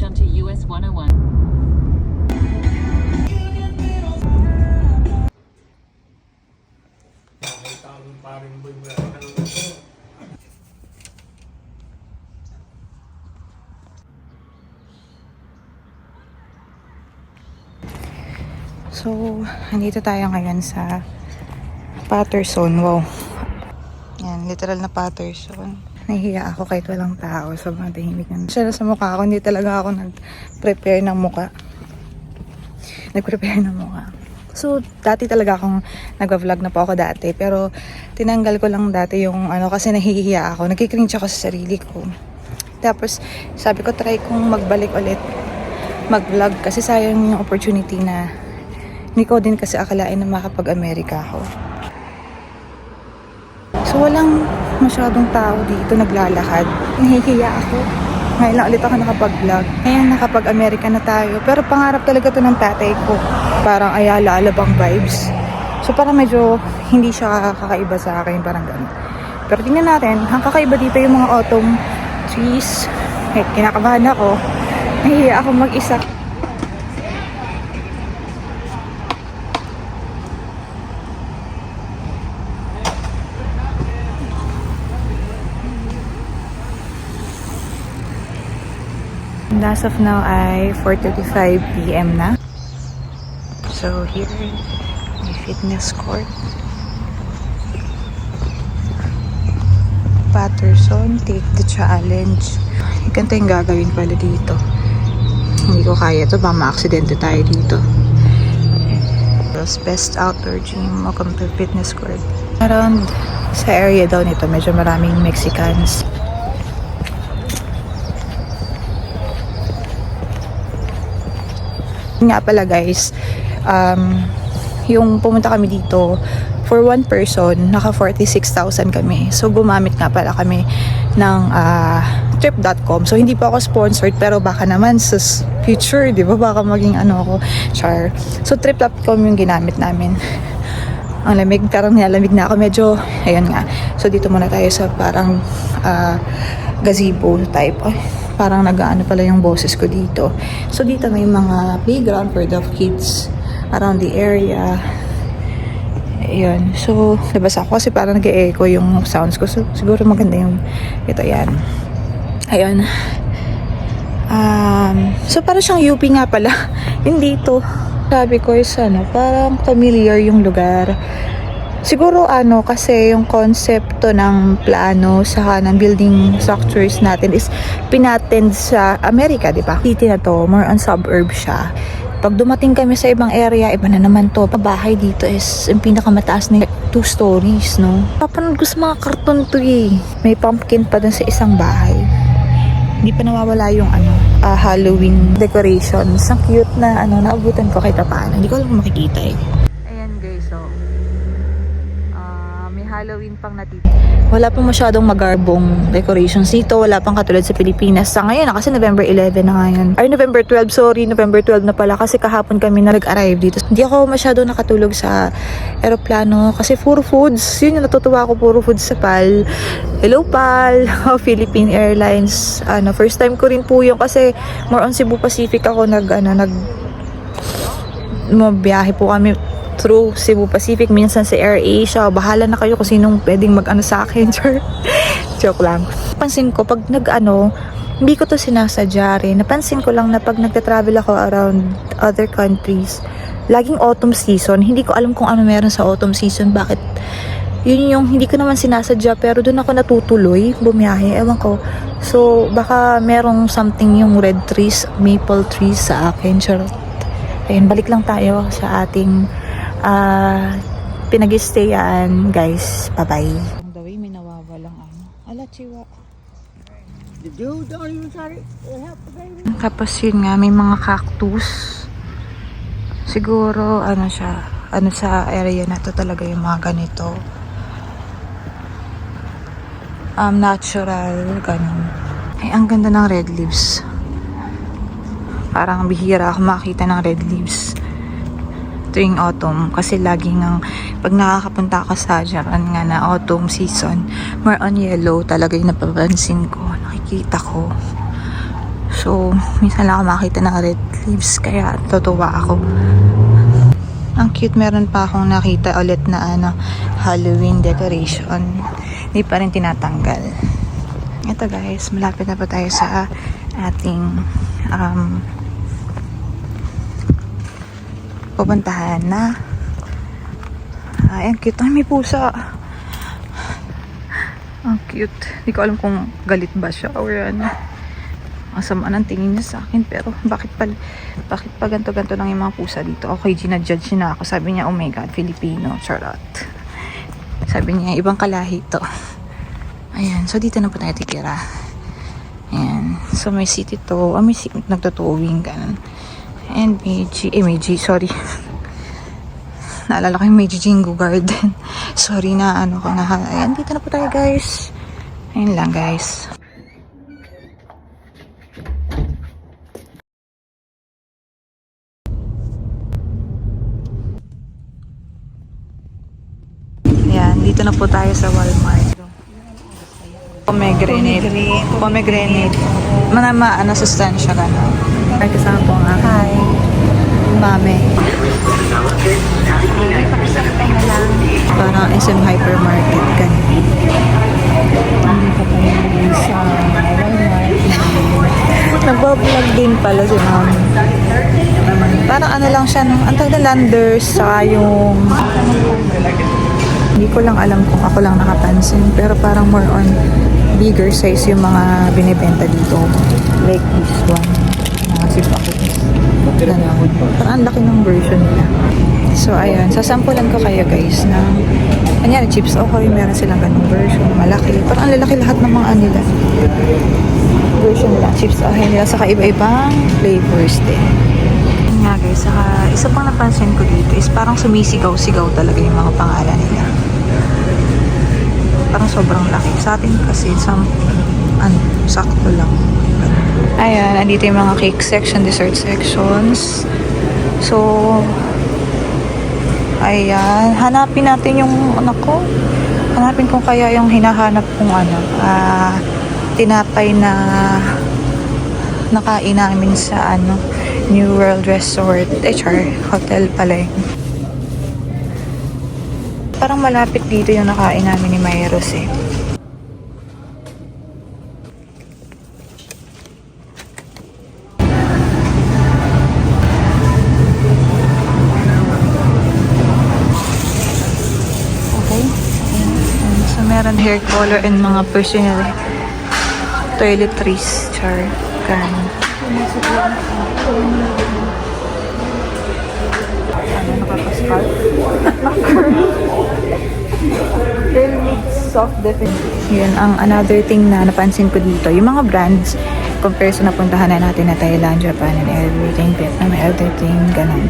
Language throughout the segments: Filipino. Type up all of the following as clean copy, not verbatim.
Onto US 101. So, andito tayo ngayon sa Patterson. Wow. Yan, literal na Patterson. Nahihiya ako kahit walang tao sa mga tahimik na. Siya na sa mukha ako, hindi talaga ako nag-prepare ng mukha. Nag-prepare ng mukha. So, dati talaga akong nag-vlog na po ako dati. Pero, tinanggal ko lang dati yung kasi nahihiya ako. Nagkikringe ako sa sarili ko. Tapos, sabi ko, try kong magbalik ulit mag-vlog. Kasi sayang yung opportunity na hindi ko din kasi akalain na makapag-Amerika ako. So, walang masyadong tao dito naglalakad. Nahihiya ako. Ngayon lang ulit ako nakapag-vlog. Ngayon nakapag-Amerika na tayo. Pero pangarap talaga to ng tatay ko. Parang Ayala Alabang vibes. So, parang medyo hindi siya kakaiba sa akin. Parang gano'n. Pero tingnan natin, ang kakaiba dito yung mga autumn trees. Kinakabahan ako. Nahihiya ako mag-isa. As of now ay 4:35 PM na. So here, may fitness court. Patterson, take the challenge. Ganito yung gagawin pala dito. Hindi ko kaya ito, baka ma-aksidente tayo dito. Best outdoor gym, welcome to fitness court. Around sa area daw nito, medyo maraming Mexicans. Nga pala guys, yung pumunta kami dito, for one person, naka 46,000 kami. So, gumamit nga pala kami ng trip.com. So, hindi pa ako sponsored, pero baka naman sa future, di ba? Baka maging ako, char. So, trip.com yung ginamit namin. Ang lamig, parang nilalamig na ako. Medyo, ayun nga. So, dito muna tayo sa parang gazebo type. Ay, parang nag-aano pala yung boses ko dito. So, dito may mga playground for the kids around the area. Ayun. So, labas ako kasi parang nag-e-echo yung sounds ko. So, siguro maganda yung ito yan. Ayun. So, parang siyang UP nga pala. Yung dito. Sabi ko is parang familiar yung lugar. Siguro kasi yung konsepto ng plano saka ng building structures natin is pinattend sa Amerika, di ba? City na to, more on suburb siya. Pag dumating kami sa ibang area, iba na naman to. Bahay dito is yung pinakamataas na 2 stories, no? Papanood ko sa mga karton to eh. May pumpkin pa dun sa isang bahay. Hindi pa nawawala yung Halloween decorations. Ang cute na naabutan ko kahit paano. Hindi ko alam kung makikita eh. Ayan guys, so may Halloween pang natitira. Wala pang masyadong magarbong decorations dito. Wala pang katulad sa Pilipinas. Sa ngayon, kasi November 11 na ngayon. Ay, November 12, sorry. November 12 na pala kasi kahapon kami na nag-arrive dito. Hindi ako masyadong nakatulog sa aeroplano kasi puro foods. Yun yung natutuwa ako, puro foods sa PAL. Hello PAL, Philippine Airlines. First time ko rin po yun kasi more on Cebu Pacific ako mabiyahe po kami through Cebu Pacific, minsan sa Air Asia. Bahala na kayo kung sinong pwedeng mag-ano sa akin. Joke lang. Pansin ko, pag hindi ko to sinasadya rin. Napansin ko lang na pag nagta-travel ako around other countries, laging autumn season. Hindi ko alam kung ano meron sa autumn season. Bakit? Yun yung hindi ko naman sinasadya, pero doon ako natutuloy bumiyahe. Ewan ko. So, baka merong something yung red trees, maple trees sa akin. Charot. Ayun, balik lang tayo sa ating pinag-stayan, guys. Bye-bye. On the way, may nawawalang ala, chiwa. Tapos yun nga, may mga cactus. Siguro, sa area na to talaga yung mga ganito. Natural, ganun. Ay, ang ganda ng red leaves. Parang bihira ako makita ng red leaves tuwing autumn kasi laging pag nakakapunta ka sa Japan nga na autumn season, more on yellow talaga yung napapansin ko, nakikita ko. So minsan lang ako makita ng red leaves kaya tutuwa ako. Ang cute, meron pa akong nakita ulit na Halloween decoration, hindi pa rin tinatanggal. Ito guys, malapit na po tayo sa ating pupuntahan na. Ay, ang cute. Ay, may pusa. Ang cute. Hindi ko alam kung galit ba siya or masama ng tingin niya sa akin. Pero bakit pa ganto-ganto lang yung mga pusa dito? Okay, ginajudge na ako. Sabi niya, oh my God, Filipino. Charot. Sabi niya, ibang kalahi to. Ayan. So, dito na po tayo titira. Ayan. So, may city to. May city nagtutowing. Ganun. And Meiji, sorry. Naalala ko yung Meiji Jingu Garden. Sorry na ko na. Ayan, dito na po tayo guys. Ayun lang guys. Ayan, dito na po tayo sa Walmart. Pomegranate. Sustansya ka na. Ay, kasama po nga. Hi. Mame. Parang SM Hypermarket. Ganun. Hindi pa tayo sa Walmart. Nagbablog din pala si Mami. Parang lang siya, ang tawag na Landers, saka yung... Hindi ko lang alam kung ako lang nakapansin, pero parang more on bigger size yung mga binibenta dito. Like this one. Kasi bakit? Parang ang laki ng version nila. So, ayun. Sasampulan ko kayo guys na kanyari chips okay, meron silang ganung version. Malaki. Parang ang lalaki lahat ng mga nila. Version nila. Chips okay nila. Saka iba-ibang flavors din. Yun nga guys. Saka isa pang napansin ko dito is parang sumisigaw-sigaw talaga yung mga pangalan nila. Parang sobrang laki. Sa atin kasi sakto lang. Ayan, andito yung mga cake section, dessert sections. So, ayan. Hanapin natin yung hanapin kung kaya yung hinahanap kong tinapay na nakain namin sa New World Resort. Hotel pala eh. Parang malapit dito yung nakain namin ni Mayros eh. Meron hair color and mga personal toiletries. Ganun. Nakakascalp? Soft definition. Yun, ang another thing na napansin ko dito, yung mga brands, compare sa napuntahan na natin na Thailand, Japan, and everything, Vietnam, everything, ganun.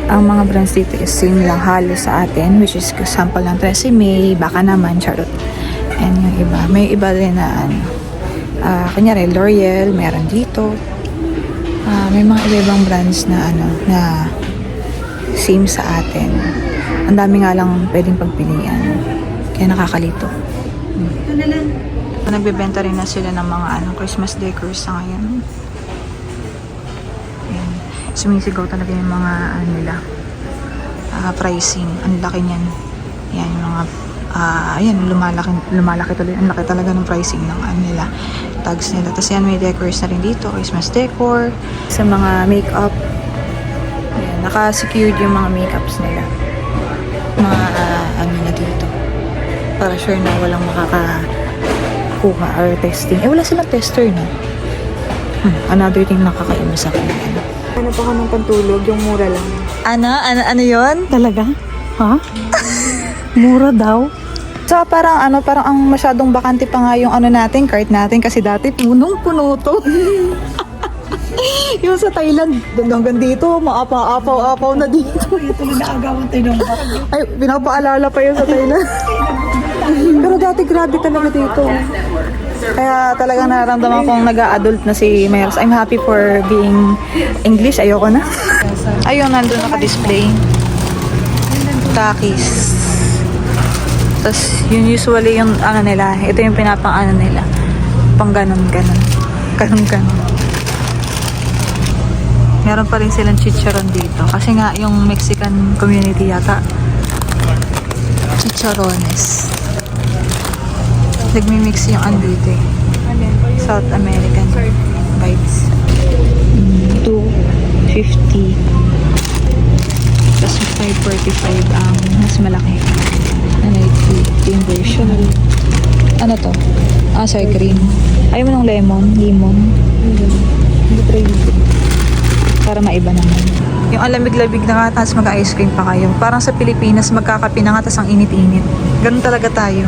Ang mga brands dito is same lang halos sa atin, which is sample ng Tresemme, baka naman, charot. And yung iba, may iba din na ano, kunyari L'Oreal, meron dito. May mga iba-ibang brands na ano, na same sa atin. Ang dami nga lang pwedeng pagpilian. Kaya nakakalito. Nagbebenta rin na sila ng mga ano, Christmas decors sa ngayon. Ayan. Sumisigaw talaga yung mga ano nila, pricing. Ang laki niyan. Ayan, yung mga ayan, lumalaki tuloy. Ang laki talaga ng pricing ng ano nila, tags nila. Tapos yan, may decors na rin dito, Christmas decor. Sa mga makeup, ayan, naka-secured yung mga makeups nila. Mga ano na dito. Para sure na walang makakakuha or testing. Wala silang tester na. Another thing nakakaiba sa akin. Ano pa ka ng pantulog? Yung mura lang. Ano yun? Talaga? Ha? Mura daw? So parang ang masyadong bakante pa nga yung ano natin, cart natin kasi dati punong-puno to. Yung sa Thailand, hanggang dito, maapaw-apaw na dito. Ito na naagawan tayo ng baka. Ay, pinapaalala pa yun sa Thailand. Pero dati grabe talaga dito. Kaya talagang nararamdaman kong nag-a-adult na si Mayros. I'm happy for being English. Ayoko na. Ayun, nandun naka-display. Takis. Tapos, yun usually yung ano nila. Ito yung pinapang-ano nila. Pang ganon-ganon. Ganon-ganon. Meron pa rin silang chicharon dito. Kasi nga, yung Mexican community yata. Chicharones. Nagmi-mix yung andito eh. South American vibes. 250. Tapos 545 ang mas malaki. Ano yung version? Ano to? Soy cream. Ayaw mo ng lemon? Hindi try dito. Para maiba naman. Yung alamig-labig na nga, tapos mag-ice cream pa kayo. Parang sa Pilipinas, magkakape na nga, tapos ang init-init. Ganun talaga tayo.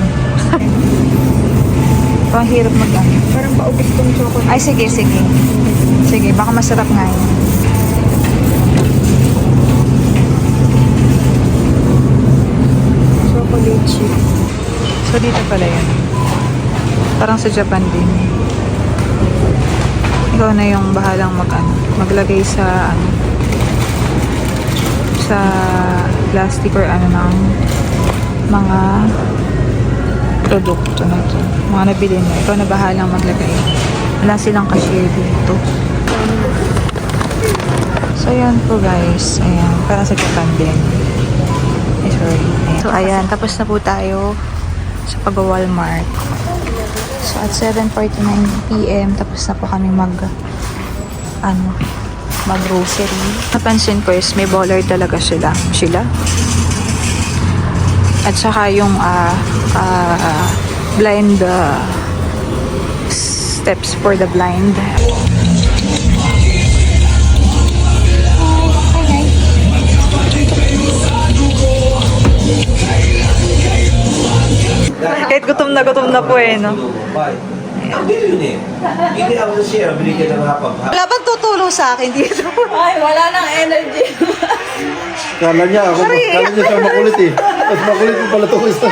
Parang hirap mag-ano. Parang paubos tong chocolate. Ay, sige. Sige, baka masarap nga yun. Chocolate chip. So, dito pala yun. Parang sa Japan din. Ikaw na yung bahalang maglagay sa sa plastic or ano ng mga produkto na to. Mga nabili mo. Ikaw na bahalang maglagay. Wala silang cashier dito. So, ayan po guys. Ayan. Para sa Japan din. Sorry. Ayan. So, ayan. Tapos na po tayo sa pag-Walmart. So, at 7:49 PM, tapos na po kami mag-grocery. Napansin ko is may baller talaga sila. At saka yung blind steps for the blind. Kahit gutom na po eh, no? Hindi yun eh. Hindi ako sa siya, binigyan ng hapag. Wala bang tutulong sa akin dito? Ay, wala nang energy. Kala niya siya makulit eh. At makulit mo pala ito.